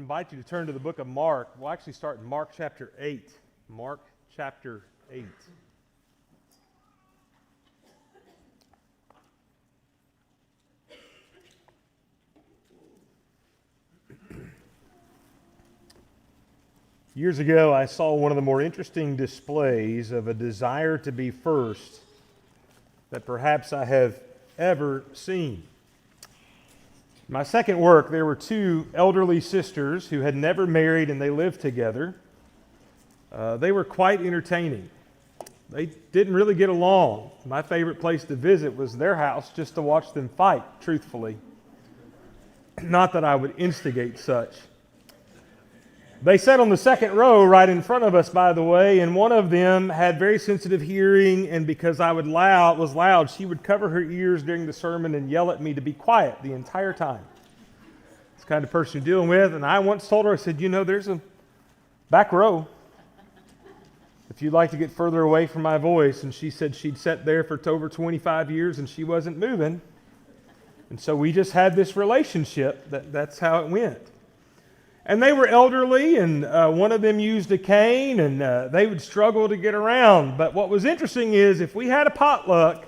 invite you to turn to the book of Mark. We'll actually start in Mark chapter 8. Mark chapter 8. Years ago, I saw one of the more interesting displays of a desire to be first that perhaps I have ever seen. My second work, there were two elderly sisters who had never married and they lived together. They were quite entertaining. They didn't really get along. My favorite place to visit was their house just to watch them fight, truthfully. Not that I would instigate such. They sat on the second row right in front of us, by the way, and one of them had very sensitive hearing, and because I was loud, she would cover her ears during the sermon and yell at me to be quiet the entire time. It's the kind of person you're dealing with, and I once told her, I said, there's a back row if you'd like to get further away from my voice. And she said she'd sat there for over 25 years and she wasn't moving. And so we just had this relationship. That's how it went. And they were elderly, and one of them used a cane, and they would struggle to get around. But what was interesting is if we had a potluck,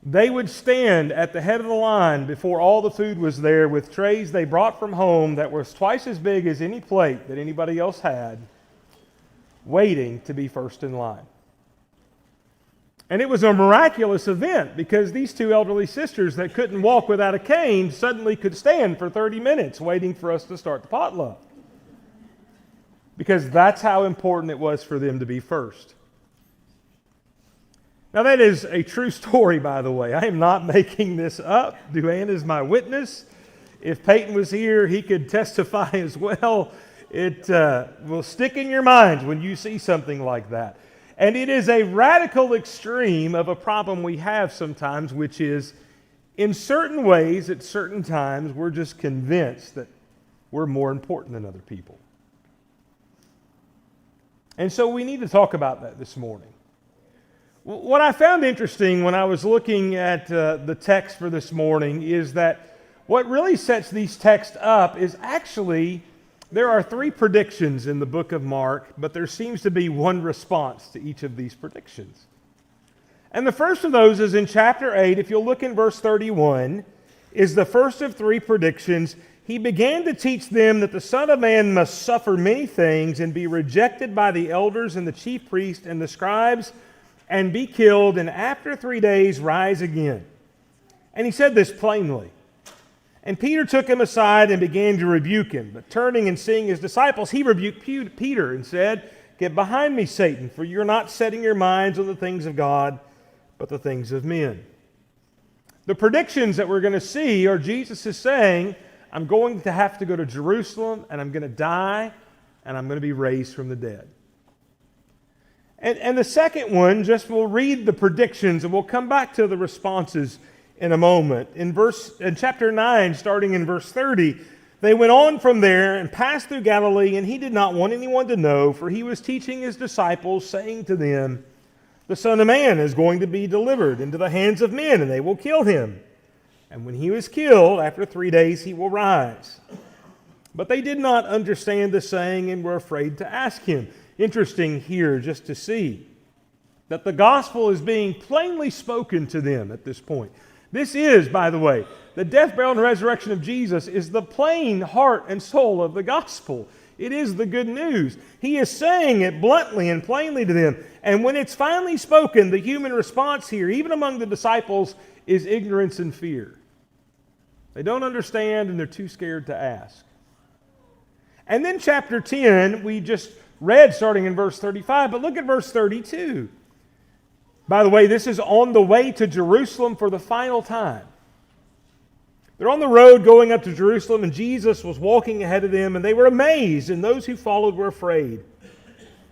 they would stand at the head of the line before all the food was there with trays they brought from home that was twice as big as any plate that anybody else had, waiting to be first in line. And it was a miraculous event because these two elderly sisters that couldn't walk without a cane suddenly could stand for 30 minutes waiting for us to start the potluck. Because that's how important it was for them to be first. Now that is a true story, by the way. I am not making this up. Duane is my witness. If Peyton was here, he could testify as well. It will stick in your minds when you see something like that. And it is a radical extreme of a problem we have sometimes, which is in certain ways, at certain times, we're just convinced that we're more important than other people. And so we need to talk about that this morning. What I found interesting when I was looking at the text for this morning is that what really sets these texts up is actually there are three predictions in the book of Mark, but there seems to be one response to each of these predictions. And the first of those is in chapter 8. If you'll look in verse 31, is the first of three predictions. He began to teach them that the Son of Man must suffer many things and be rejected by the elders and the chief priests and the scribes and be killed, and after 3 days rise again. And he said this plainly. And Peter took him aside and began to rebuke him. But turning and seeing his disciples, he rebuked Peter and said, "Get behind me, Satan, for you're not setting your minds on the things of God, but the things of men." The predictions that we're going to see are Jesus is saying, I'm going to have to go to Jerusalem, and I'm going to die, and I'm going to be raised from the dead. And the second one, just we'll read the predictions, and we'll come back to the responses in a moment. In chapter 9, starting in verse 30, they went on from there and passed through Galilee, and he did not want anyone to know, for he was teaching his disciples, saying to them, "The Son of Man is going to be delivered into the hands of men, and they will kill him. And when he was killed, after 3 days he will rise." But they did not understand the saying and were afraid to ask him. Interesting here just to see that the gospel is being plainly spoken to them at this point. This is, by the way, the death, burial, and resurrection of Jesus is the plain heart and soul of the gospel. It is the good news. He is saying it bluntly and plainly to them. And when it's finally spoken, the human response here, even among the disciples, is ignorance and fear. They don't understand and they're too scared to ask. And then chapter 10, we just read starting in verse 35, but look at verse 32. By the way, this is on the way to Jerusalem for the final time. They're on the road going up to Jerusalem, and Jesus was walking ahead of them, and they were amazed, and those who followed were afraid.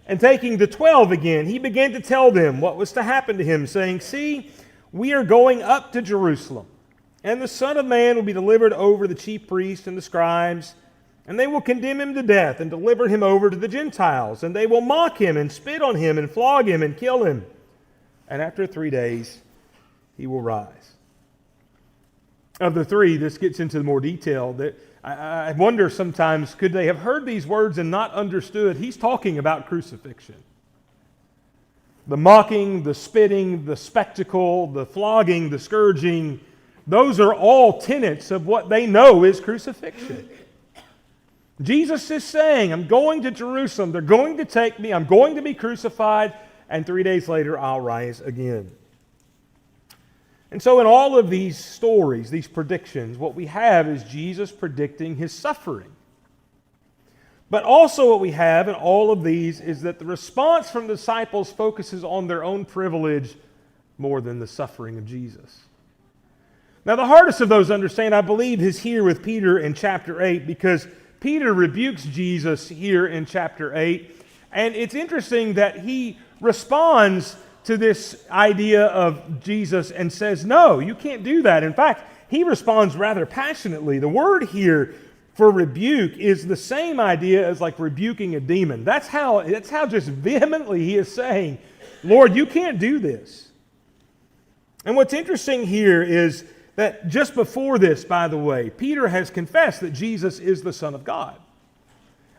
And taking the 12 again, he began to tell them what was to happen to him, saying, "See, we are going up to Jerusalem, and the Son of Man will be delivered over the chief priests and the scribes, and they will condemn him to death and deliver him over to the Gentiles, and they will mock him and spit on him and flog him and kill him. And after 3 days, he will rise." Of the three, this gets into more detail. That I wonder sometimes, could they have heard these words and not understood? He's talking about crucifixion. The mocking, the spitting, the spectacle, the flogging, the scourging, those are all tenets of what they know is crucifixion. Jesus is saying, I'm going to Jerusalem, they're going to take me, I'm going to be crucified, and 3 days later I'll rise again. And so in all of these stories, these predictions, what we have is Jesus predicting his suffering. But also what we have in all of these is that the response from the disciples focuses on their own privilege more than the suffering of Jesus. Now the hardest of those to understand, I believe, is here with Peter in chapter 8, because Peter rebukes Jesus here in chapter 8. And it's interesting that he responds to this idea of Jesus and says, no, you can't do that. In fact, he responds rather passionately. The word here for rebuke is the same idea as like rebuking a demon. That's how just vehemently he is saying, Lord, you can't do this. And what's interesting here is that just before this, by the way, Peter has confessed that Jesus is the Son of God.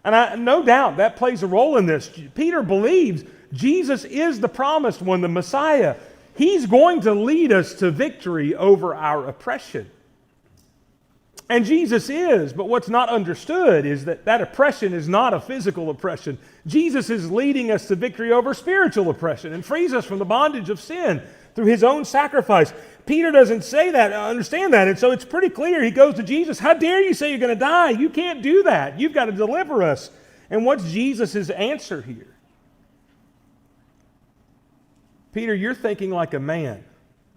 And no doubt that plays a role in this. Peter believes Jesus is the promised one, the Messiah. He's going to lead us to victory over our oppression. And Jesus is, but what's not understood is that oppression is not a physical oppression. Jesus is leading us to victory over spiritual oppression and frees us from the bondage of sin through his own sacrifice. Peter doesn't say that, understand that, and so it's pretty clear. He goes to Jesus, how dare you say you're going to die? You can't do that. You've got to deliver us. And what's Jesus' answer here? Peter, you're thinking like a man,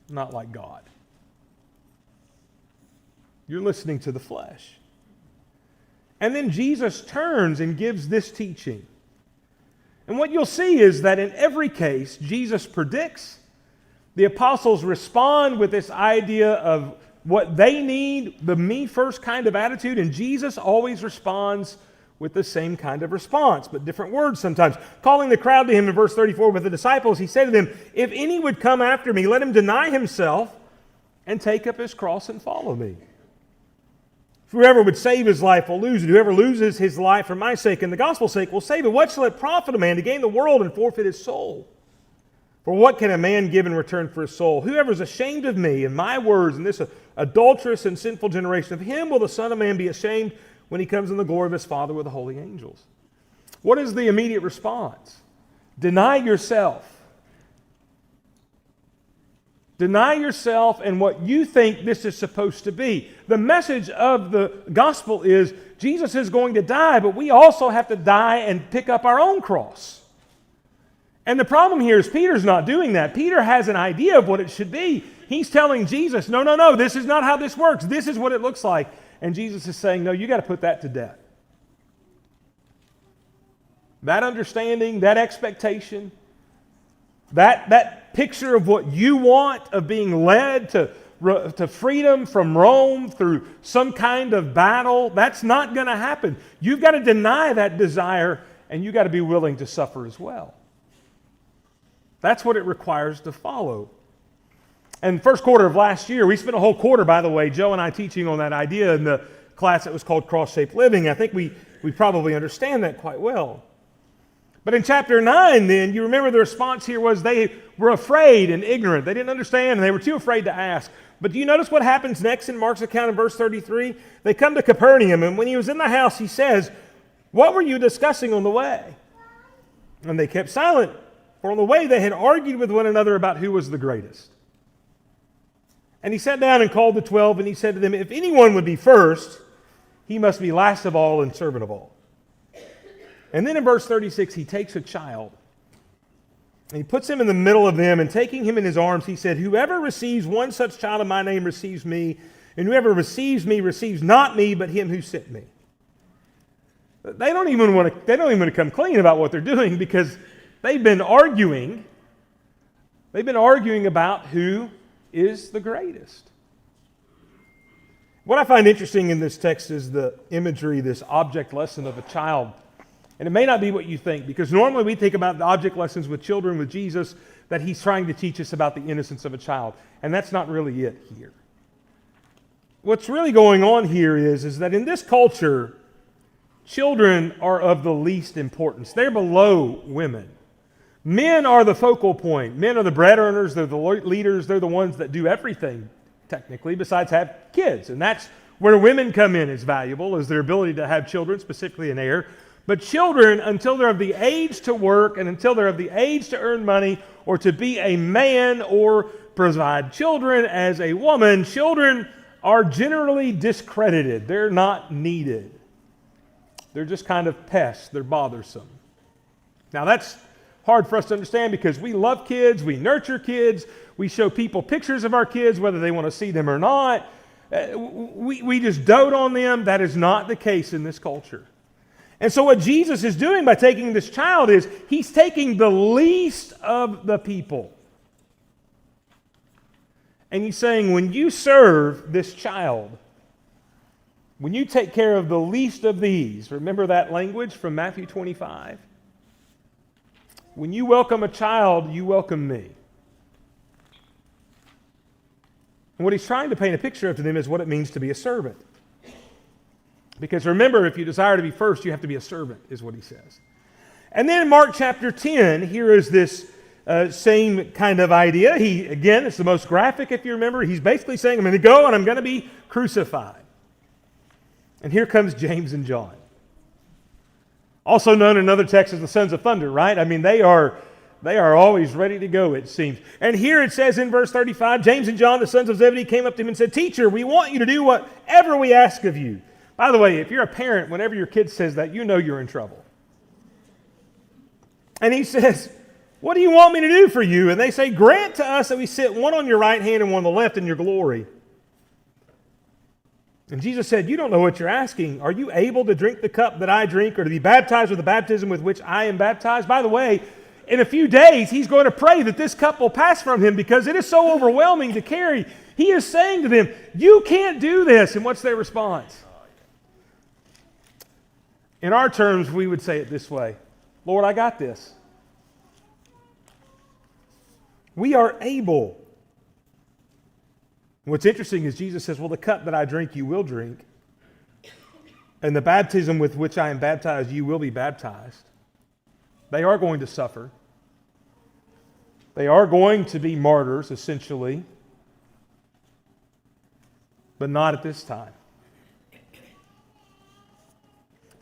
not like God. You're listening to the flesh. And then Jesus turns and gives this teaching. And what you'll see is that in every case, Jesus predicts. The apostles respond with this idea of what they need, the me first kind of attitude, and Jesus always responds with the same kind of response, but different words sometimes. Calling the crowd to him in verse 34 with the disciples, he said to them, if any would come after me, let him deny himself and take up his cross and follow me. Whoever would save his life will lose it. Whoever loses his life for my sake and the gospel's sake will save it. What shall it profit a man to gain the world and forfeit his soul? For what can a man give in return for his soul? Whoever is ashamed of me and my words in this adulterous and sinful generation, of him will the Son of Man be ashamed when he comes in the glory of his Father with the holy angels. What is the immediate response? Deny yourself. Deny yourself and what you think this is supposed to be. The message of the gospel is Jesus is going to die, but we also have to die and pick up our own cross. And the problem here is Peter's not doing that. Peter has an idea of what it should be. He's telling Jesus, no, this is not how this works. This is what it looks like. And Jesus is saying, no, you got to put that to death. That understanding, that expectation, that picture of what you want, of being led to freedom from Rome through some kind of battle, that's not going to happen. You've got to deny that desire, and you've got to be willing to suffer as well. That's what it requires to follow. And first quarter of last year, we spent a whole quarter, by the way, Joe and I teaching on that idea in the class that was called Cross-Shaped Living. I think we probably understand that quite well. But in chapter 9 then, you remember the response here was they were afraid and ignorant. They didn't understand and they were too afraid to ask. But do you notice what happens next in Mark's account in verse 33? They come to Capernaum, and when he was in the house, he says, what were you discussing on the way? And they kept silent, for on the way they had argued with one another about who was the greatest. And he sat down and called the 12, and he said to them, if anyone would be first, he must be last of all and servant of all. And then in verse 36, he takes a child, and he puts him in the middle of them, and taking him in his arms, he said, whoever receives one such child in my name receives me, and whoever receives me receives not me, but him who sent me. They don't even want to come clean about what they're doing, because they've been arguing about who is the greatest. What I find interesting in this text is the imagery, this object lesson of a child. And it may not be what you think, because normally we think about the object lessons with children, with Jesus, that he's trying to teach us about the innocence of a child. And that's not really it here. what's really going on here is that in this culture, children are of the least importance. They're below women. Men are the focal point. Men are the bread earners, they're the leaders, they're the ones that do everything, technically, besides have kids. And that's where women come in is valuable, is their ability to have children, specifically an heir. But children, until they're of the age to work and until they're of the age to earn money or to be a man or provide children as a woman, children are generally discredited. They're not needed. They're just kind of pests. They're bothersome. Now that's hard for us to understand because we love kids, we nurture kids, we show people pictures of our kids whether they want to see them or not. We just dote on them. That is not the case in this culture. And so what Jesus is doing by taking this child is he's taking the least of the people. And he's saying, when you serve this child, when you take care of the least of these, remember that language from Matthew 25? When you welcome a child, you welcome me. And what he's trying to paint a picture of to them is what it means to be a servant. Because remember, if you desire to be first, you have to be a servant, is what he says. And then in Mark chapter 10, here is this same kind of idea. Again, it's the most graphic, if you remember. He's basically saying, I'm going to go and I'm going to be crucified. And here comes James and John. Also known in other texts as the sons of thunder, right? I mean, they are always ready to go, it seems. And here it says in verse 35, James and John, the sons of Zebedee, came up to him and said, Teacher, we want you to do whatever we ask of you. By the way, if you're a parent, whenever your kid says that, you know you're in trouble. And he says, what do you want me to do for you? And they say, grant to us that we sit one on your right hand and one on the left in your glory. And Jesus said, you don't know what you're asking. Are you able to drink the cup that I drink or to be baptized with the baptism with which I am baptized? By the way, in a few days, he's going to pray that this cup will pass from him because it is so overwhelming to carry. He is saying to them, you can't do this. And what's their response? In our terms, we would say it this way, Lord, I got this. We are able. What's interesting is Jesus says, well, the cup that I drink, you will drink. And the baptism with which I am baptized, you will be baptized. They are going to suffer. They are going to be martyrs, essentially. But not at this time.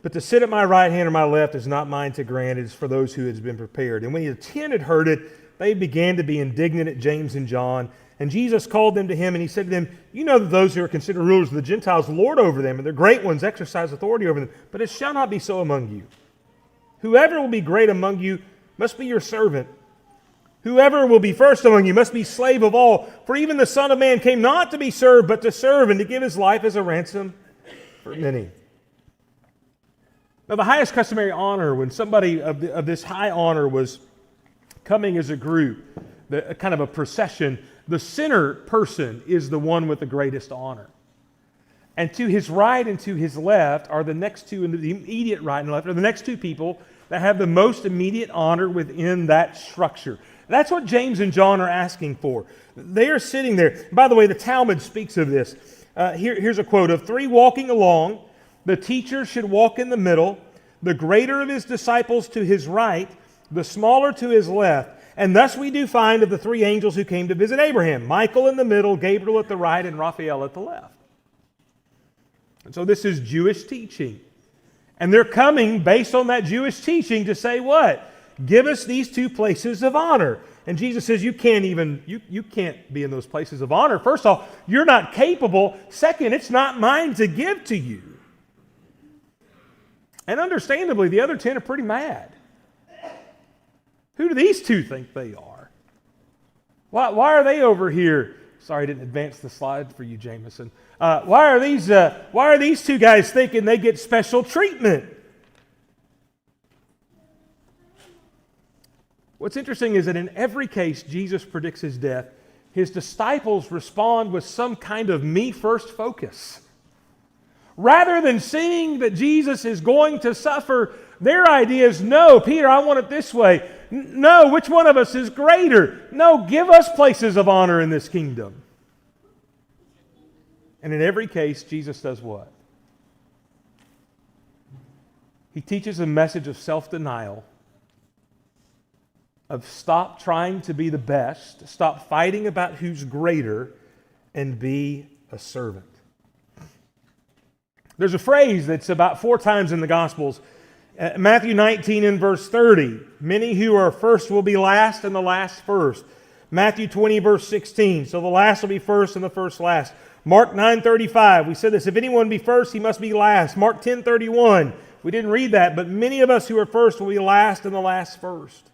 But to sit at my right hand or my left is not mine to grant, it is for those who has been prepared. And when the 10 had heard it, they began to be indignant at James and John. And Jesus called them to him, and he said to them, you know that those who are considered rulers of the Gentiles lord over them, and the great ones exercise authority over them. But it shall not be so among you. Whoever will be great among you must be your servant. Whoever will be first among you must be slave of all. For even the Son of Man came not to be served, but to serve, and to give his life as a ransom for many. Now, the highest customary honor, when somebody of this high honor was coming as a group, kind of a procession, the center person is the one with the greatest honor. And to his right and to his left are the next two, and the immediate right and left are the next two people that have the most immediate honor within that structure. That's what James and John are asking for. They are sitting there. By the way, the Talmud speaks of this. Here's a quote of 3 walking along. The teacher should walk in the middle, the greater of his disciples to his right, the smaller to his left. And thus we do find of the 3 angels who came to visit Abraham, Michael in the middle, Gabriel at the right, and Raphael at the left. And so this is Jewish teaching. And they're coming based on that Jewish teaching to say what? Give us these 2 places of honor. And Jesus says you can't be in those places of honor. First off, you're not capable. Second, it's not mine to give to you. And understandably, the other 10 are pretty mad. Who do these 2 think they are? Why are they over here? Sorry, I didn't advance the slide for you, Jameson. Why are these 2 guys thinking they get special treatment? What's interesting is that in every case Jesus predicts his death, his disciples respond with some kind of me-first focus. Rather than seeing that Jesus is going to suffer, their idea is, no, Peter, I want it this way. No, which one of us is greater? No, give us places of honor in this kingdom. And in every case, Jesus does what? He teaches a message of self-denial, of stop trying to be the best, stop fighting about who's greater, and be a servant. There's a phrase that's about 4 times in the Gospels. Matthew 19 and verse 30. Many who are first will be last, and the last first. Matthew 20 verse 16. So the last will be first, and the first last. Mark 9:35. We said this. If anyone be first, he must be last. Mark 10:31. We didn't read that, but many of us who are first will be last, and the last first.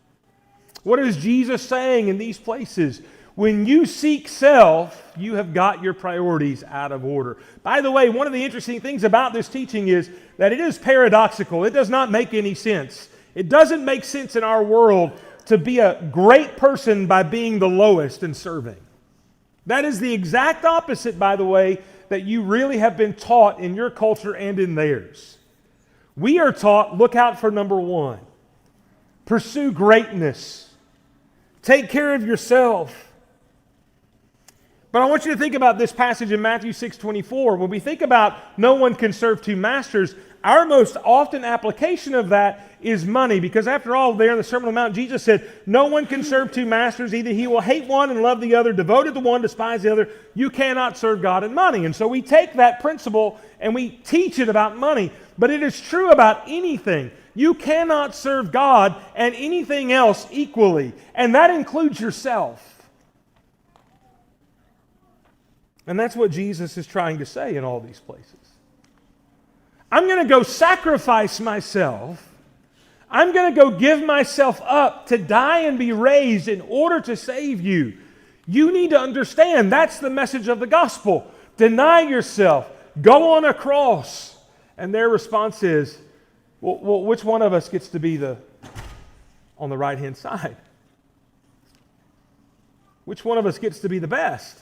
What is Jesus saying in these places? When you seek self, you have got your priorities out of order. By the way, one of the interesting things about this teaching is that it is paradoxical. It does not make any sense. It doesn't make sense in our world to be a great person by being the lowest and serving. That is the exact opposite, by the way, that you really have been taught in your culture and in theirs. We are taught, look out for number 1. Pursue greatness. Take care of yourself. But I want you to think about this passage in Matthew 6:24. When we think about no one can serve 2 masters, our most often application of that is money. Because after all, there in the Sermon on the Mount, Jesus said, no one can serve 2 masters. Either he will hate one and love the other, devoted to one, despise the other. You cannot serve God and money. And so we take that principle and we teach it about money. But it is true about anything. You cannot serve God and anything else equally. And that includes yourself. And that's what Jesus is trying to say in all these places. I'm going to go sacrifice myself. I'm going to go give myself up to die and be raised in order to save you. You need to understand that's the message of the gospel. Deny yourself. Go on a cross. And their response is, well, which one of us gets to be on the right-hand side? Which one of us gets to be the best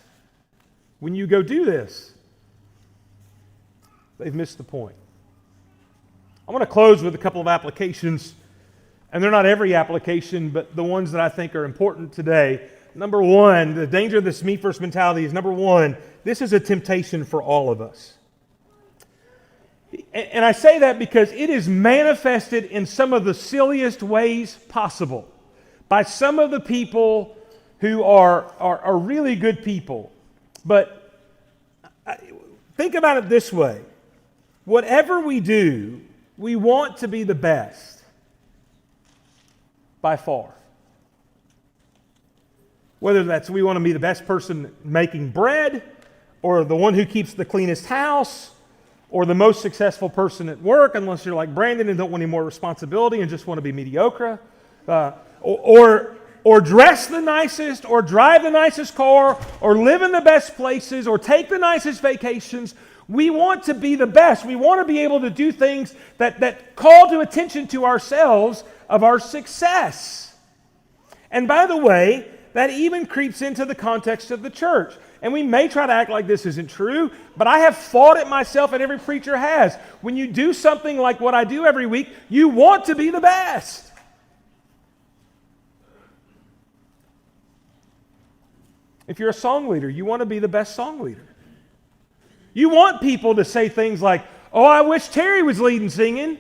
when you go do this? They've missed the point. I want to close with a couple of applications, and they're not every application, but the ones that I think are important today. Number 1, the danger of this me-first mentality is, number 1, this is a temptation for all of us. And I say that because it is manifested in some of the silliest ways possible by some of the people who are really good people. But think about it this way. Whatever we do, we want to be the best by far. Whether that's we want to be the best person making bread, or the one who keeps the cleanest house, or the most successful person at work, unless you're like Brandon and don't want any more responsibility and just want to be mediocre, or dress the nicest, or drive the nicest car, or live in the best places, or take the nicest vacations. We want to be the best. We want to be able to do things that call to attention to ourselves of our success. And by the way, that even creeps into the context of the church. And we may try to act like this isn't true, but I have fought it myself, and every preacher has. When you do something like what I do every week, you want to be the best. If you're a song leader, you want to be the best song leader. You want people to say things like, oh, I wish Terry was leading singing.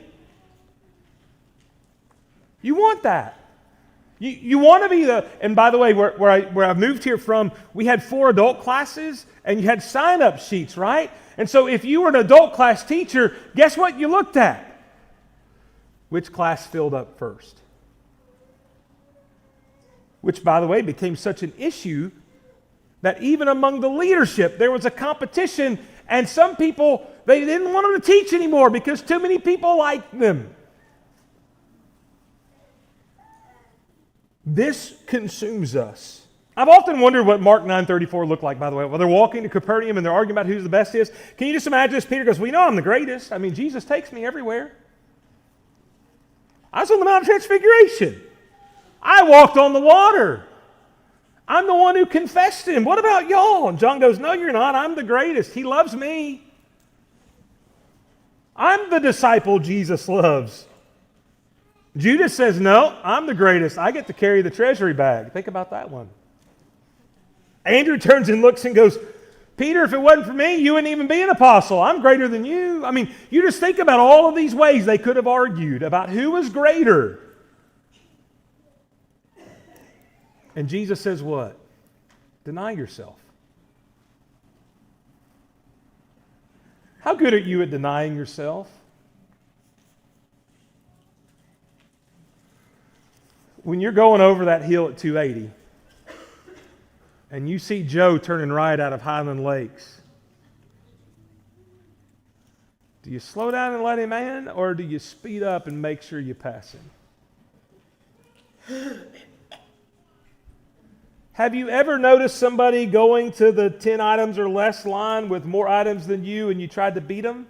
You want that. You want to be and by the way, where I moved here from, we had 4 adult classes, and you had sign-up sheets, right? And so if you were an adult class teacher, guess what you looked at? Which class filled up first? Which, by the way, became such an issue that even among the leadership, there was a competition, and some people, they didn't want them to teach anymore because too many people liked them. This consumes us. I've often wondered what Mark 9:34 looked like, by the way. While they're walking to Capernaum and they're arguing about who the best is, can you just imagine this? Peter goes, well, you know I'm the greatest. I mean, Jesus takes me everywhere. I was on the Mount of Transfiguration. I walked on the water. I'm the one who confessed him. What about y'all? And John goes, no, you're not. I'm the greatest. He loves me. I'm the disciple Jesus loves. Judas says, no, I'm the greatest. I get to carry the treasury bag. Think about that one. Andrew turns and looks and goes, Peter, if it wasn't for me, you wouldn't even be an apostle. I'm greater than you. I mean, you just think about all of these ways they could have argued about who was greater. And Jesus says what? Deny yourself. How good are you at denying yourself? When you're going over that hill at 280 and you see Joe turning right out of Highland Lakes, do you slow down and let him in, or do you speed up and make sure you pass him? Have you ever noticed somebody going to the 10 items or less line with more items than you and you tried to beat them?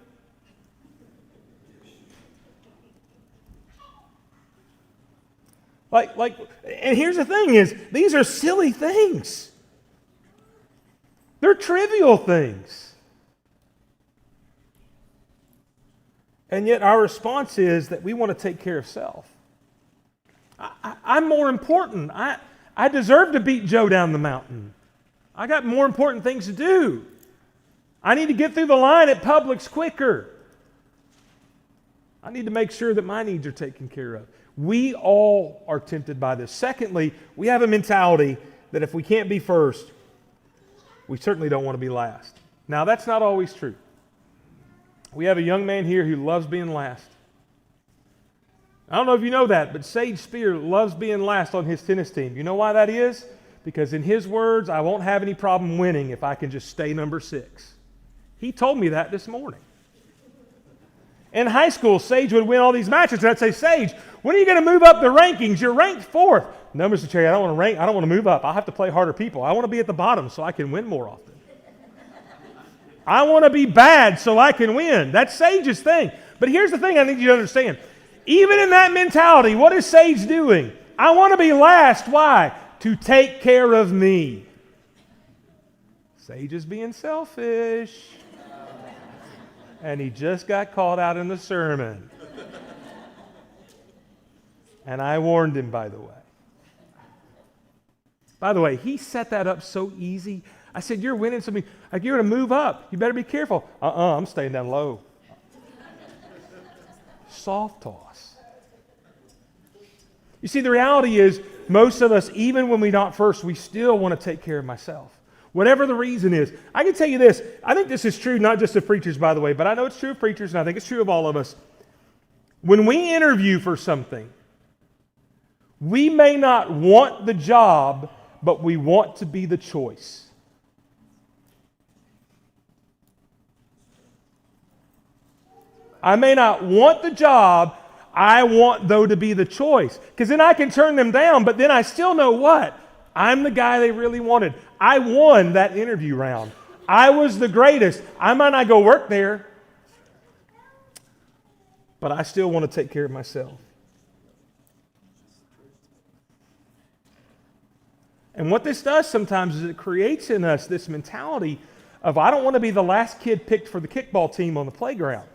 And here's the thing is, these are silly things. They're trivial things. And yet our response is that we want to take care of self. I'm more important. I deserve to beat Joe down the mountain. I got more important things to do. I need to get through the line at Publix quicker. I need to make sure that my needs are taken care of. We all are tempted by this. Secondly, we have a mentality that if we can't be first, we certainly don't want to be last. Now, that's not always true. We have a young man here who loves being last. I don't know if you know that, but Sage Spear loves being last on his tennis team. You know why that is? Because in his words, I won't have any problem winning if I can just stay number 6. He told me that this morning. In high school, Sage would win all these matches, and I'd say, Sage, when are you going to move up the rankings? You're ranked 4th. No, Mr. Cherry, I don't want to rank. I don't want to move up. I'll have to play harder people. I want to be at the bottom so I can win more often. I want to be bad so I can win. That's Sage's thing. But here's the thing I need you to understand. Even in that mentality, what is Sage doing? I want to be last. Why? To take care of me. Sage is being selfish. And he just got called out in the sermon. And I warned him, by the way. By the way, he set that up so easy. I said, you're winning something. Like, you're going to move up. You better be careful. I'm staying down low. Soft toss. You see, the reality is, most of us, even when we're not first, we still want to take care of myself. Whatever the reason is. I can tell you this. I think this is true not just of preachers, by the way, but I know it's true of preachers, and I think it's true of all of us. When we interview for something, we may not want the job, but we want to be the choice. I may not want the job, I want, though, to be the choice. Because then I can turn them down, but then I still know what? I'm the guy they really wanted. I won that interview round. I was the greatest. I might not go work there, but I still want to take care of myself. And what this does sometimes is it creates in us this mentality of, I don't want to be the last kid picked for the kickball team on the playground.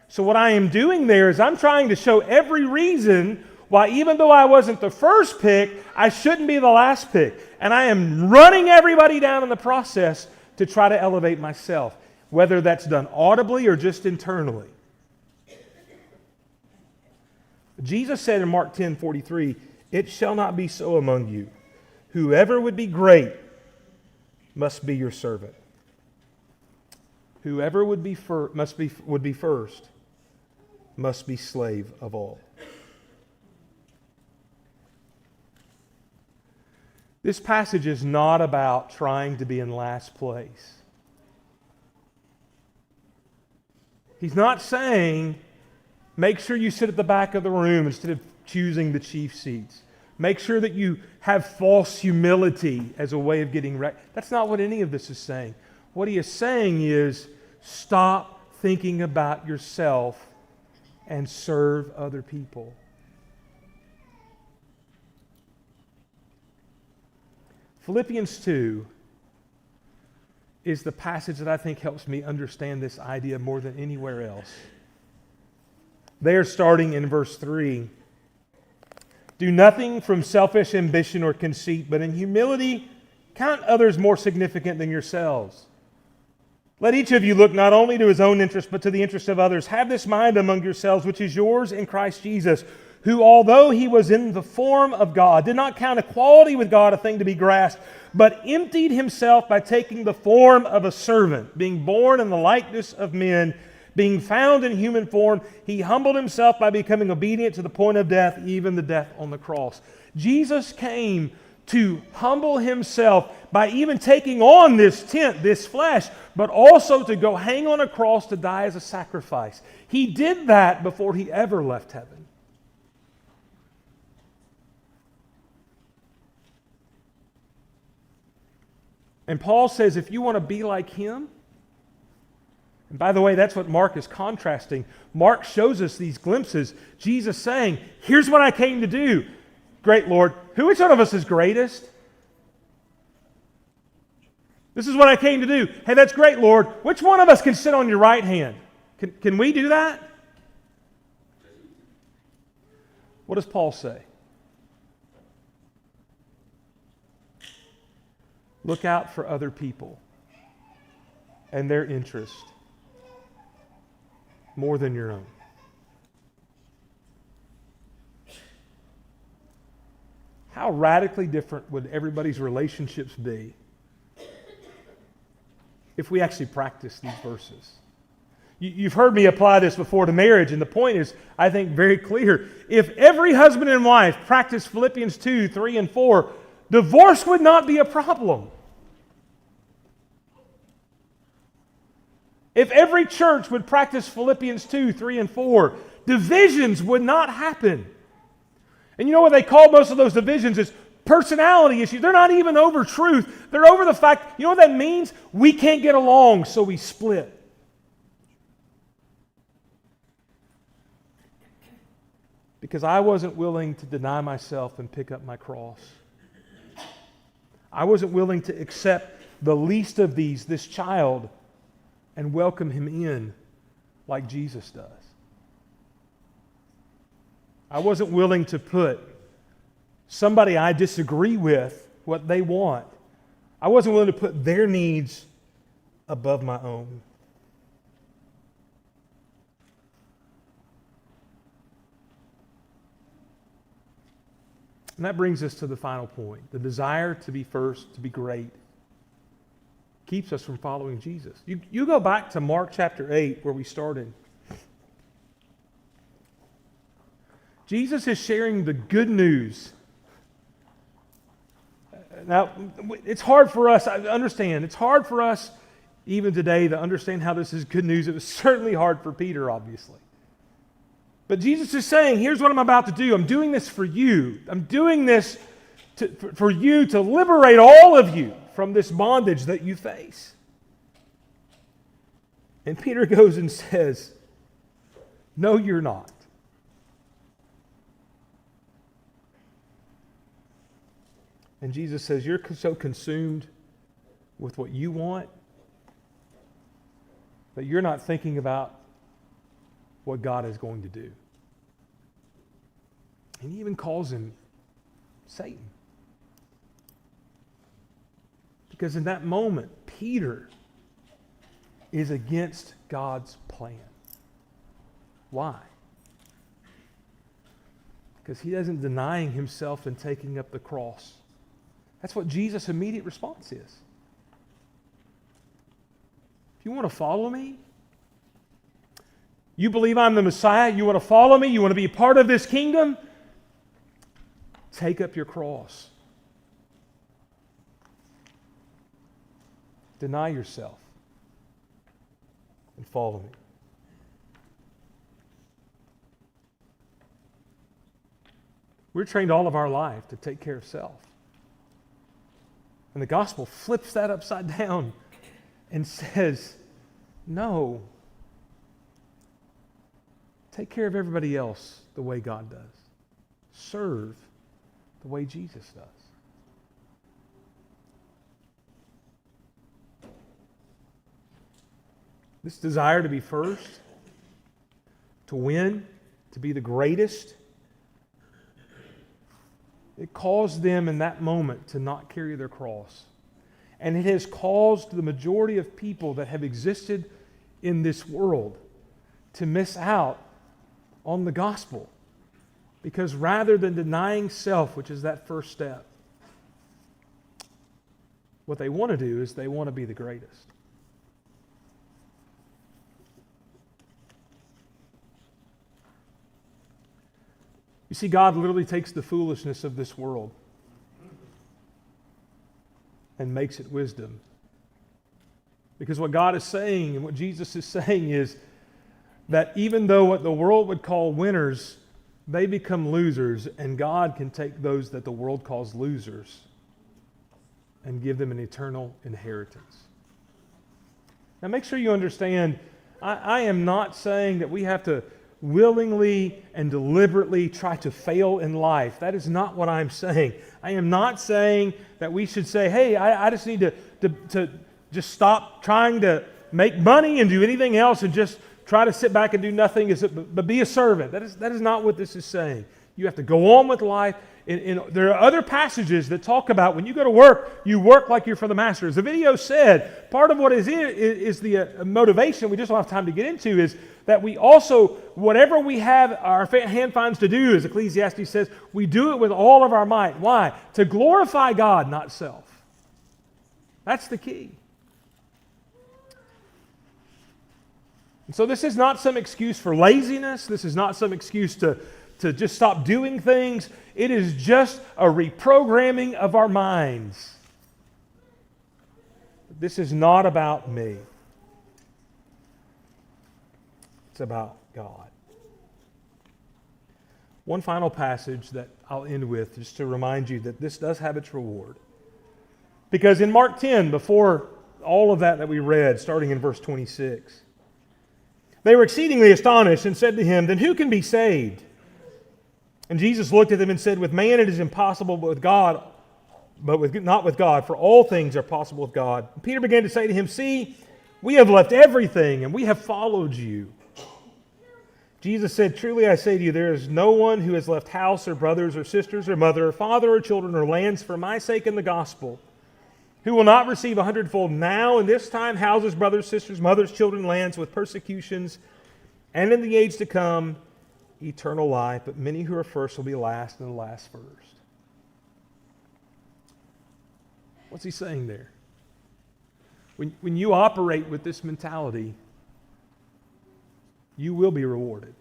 So what I am doing there is I'm trying to show every reason why, even though I wasn't the first pick, I shouldn't be the last pick. And I am running everybody down in the process to try to elevate myself, whether that's done audibly or just internally. Jesus said in Mark 10:43, "It shall not be so among you. Whoever would be great must be your servant. Whoever would be first must be slave of all." This passage is not about trying to be in last place. He's not saying, make sure you sit at the back of the room instead of choosing the chief seats. Make sure that you have false humility as a way of getting right. That's not what any of this is saying. What he is saying is, stop thinking about yourself and serve other people. Philippians 2 is the passage that I think helps me understand this idea more than anywhere else. There, starting in verse 3, "Do nothing from selfish ambition or conceit, but in humility count others more significant than yourselves. Let each of you look not only to his own interest, but to the interest of others. Have this mind among yourselves, which is yours in Christ Jesus, who, although he was in the form of God, did not count equality with God a thing to be grasped, but emptied himself by taking the form of a servant, being born in the likeness of men, being found in human form. He humbled himself by becoming obedient to the point of death, even the death on the cross. Jesus came to humble himself by even taking on this tent, this flesh, but also to go hang on a cross to die as a sacrifice. He did that before he ever left heaven. And Paul says, if you want to be like him, and by the way, that's what Mark is contrasting. Mark shows us these glimpses. Jesus saying, here's what I came to do. Great Lord, which one of us is greatest? This is what I came to do. Hey, that's great, Lord. Which one of us can sit on your right hand? Can we do that? What does Paul say? Look out for other people and their interest more than your own. How radically different would everybody's relationships be if we actually practice these verses? You've heard me apply this before to marriage, and the point is, I think, very clear. If every husband and wife practiced Philippians 2, 3, and 4, divorce would not be a problem. If every church would practice Philippians 2, 3, and 4, divisions would not happen. And you know what they call most of those divisions is personality issues. They're not even over truth. They're over the fact, you know what that means? We can't get along, so we split. Because I wasn't willing to deny myself and pick up my cross. I wasn't willing to accept the least of these, this child, and welcome him in like Jesus does. I wasn't willing to put somebody I disagree with, what they want. I wasn't willing to put their needs above my own. And that brings us to the final point. The desire to be first, to be great, keeps us from following Jesus. You go back to Mark chapter 8 where we started. Jesus is sharing the good news. Now, it's hard for us, I understand, it's hard for us even today to understand how this is good news. It was certainly hard for Peter, obviously. But Jesus is saying, here's what I'm about to do. I'm doing this for you. I'm doing this for you to liberate all of you from this bondage that you face. And Peter goes and says, no, you're not. And Jesus says, you're so consumed with what you want that you're not thinking about what God is going to do. And he even calls him Satan. Because in that moment, Peter is against God's plan. Why? Because he isn't denying himself and taking up the cross. That's what Jesus' immediate response is. If you want to follow me, you believe I'm the Messiah, you want to follow me, you want to be a part of this kingdom, take up your cross. Deny yourself and follow me. We're trained all of our life to take care of self. And the gospel flips that upside down and says, no, take care of everybody else the way God does. Serve the way Jesus does. This desire to be first, to win, to be the greatest, it caused them in that moment to not carry their cross. And it has caused the majority of people that have existed in this world to miss out on the gospel. Because rather than denying self, which is that first step, what they want to do is they want to be the greatest. You see, God literally takes the foolishness of this world and makes it wisdom. Because what God is saying and what Jesus is saying is that even though what the world would call winners, they become losers, and God can take those that the world calls losers and give them an eternal inheritance. Now make sure you understand, I am not saying that we have to willingly and deliberately try to fail in life. That is not what I'm saying. I am not saying that we should say, hey, I just need to just stop trying to make money and do anything else and just try to sit back and do nothing, but be a servant. That is not what this is saying. You have to go on with life. There are other passages that talk about when you go to work, you work like you're for the master. As the video said, part of what is the motivation we just don't have time to get into is that we also, whatever we have our hand finds to do, as Ecclesiastes says, we do it with all of our might. Why? To glorify God, not self. That's the key. And so this is not some excuse for laziness. This is not some excuse to just stop doing things. It is just a reprogramming of our minds. This is not about me. It's about God. One final passage that I'll end with, just to remind you that this does have its reward. Because in Mark 10, before all of that we read, starting in verse 26, they were exceedingly astonished and said to him, "Then who can be saved?" And Jesus looked at them and said, "With man it is impossible, but with God, not with God, for all things are possible with God." And Peter began to say to him, "See, we have left everything and we have followed you." Jesus said, "Truly I say to you, there is no one who has left house or brothers or sisters or mother or father or children or lands for my sake and the gospel, who will not receive 100-fold now in this time houses, brothers, sisters, mothers, children, lands with persecutions, and in the age to come eternal life. But many who are first will be last, and the last first." What's he saying there? When you operate with this mentality, you will be rewarded.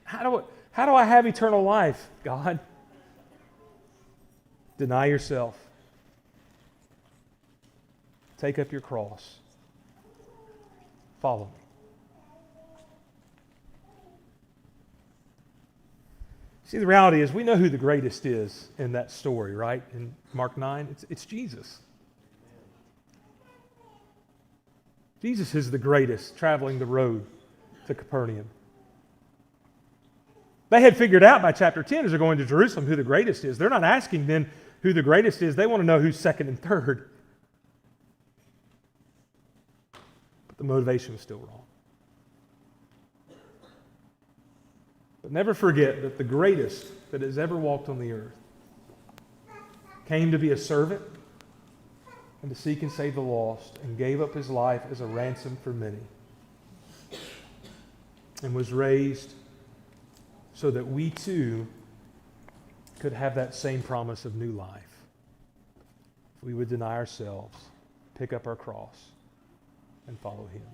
How do I have eternal life, God? Deny yourself. Take up your cross. Follow me. See, the reality is we know who the greatest is in that story, right? In Mark 9, it's Jesus. Jesus is the greatest traveling the road to Capernaum. They had figured out by chapter 10 as they're going to Jerusalem who the greatest is. They're not asking then who the greatest is. They want to know who's second and third. But the motivation was still wrong. But never forget that the greatest that has ever walked on the earth came to be a servant and to seek and save the lost, and gave up his life as a ransom for many, and was raised so that we too could have that same promise of new life. If we would deny ourselves, pick up our cross, and follow him.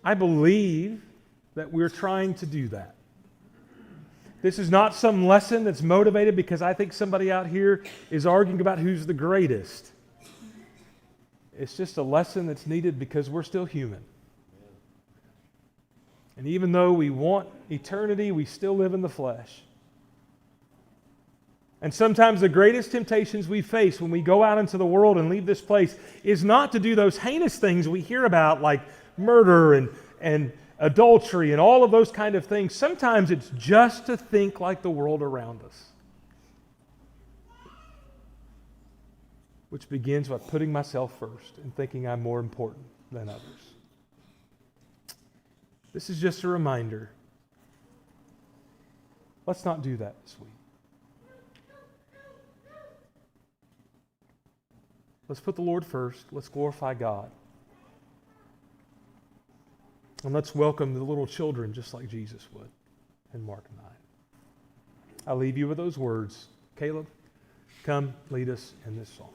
I believe that we're trying to do that. This is not some lesson that's motivated because I think somebody out here is arguing about who's the greatest. It's just a lesson that's needed because we're still human. And even though we want eternity, we still live in the flesh. And sometimes the greatest temptations we face when we go out into the world and leave this place is not to do those heinous things we hear about, like murder and adultery and all of those kind of things. Sometimes it's just to think like the world around us. Which begins by putting myself first and thinking I'm more important than others. This is just a reminder. Let's not do that this week. Let's put the Lord first. Let's glorify God. And let's welcome the little children just like Jesus would in Mark 9. I'll leave you with those words. Caleb, come lead us in this song.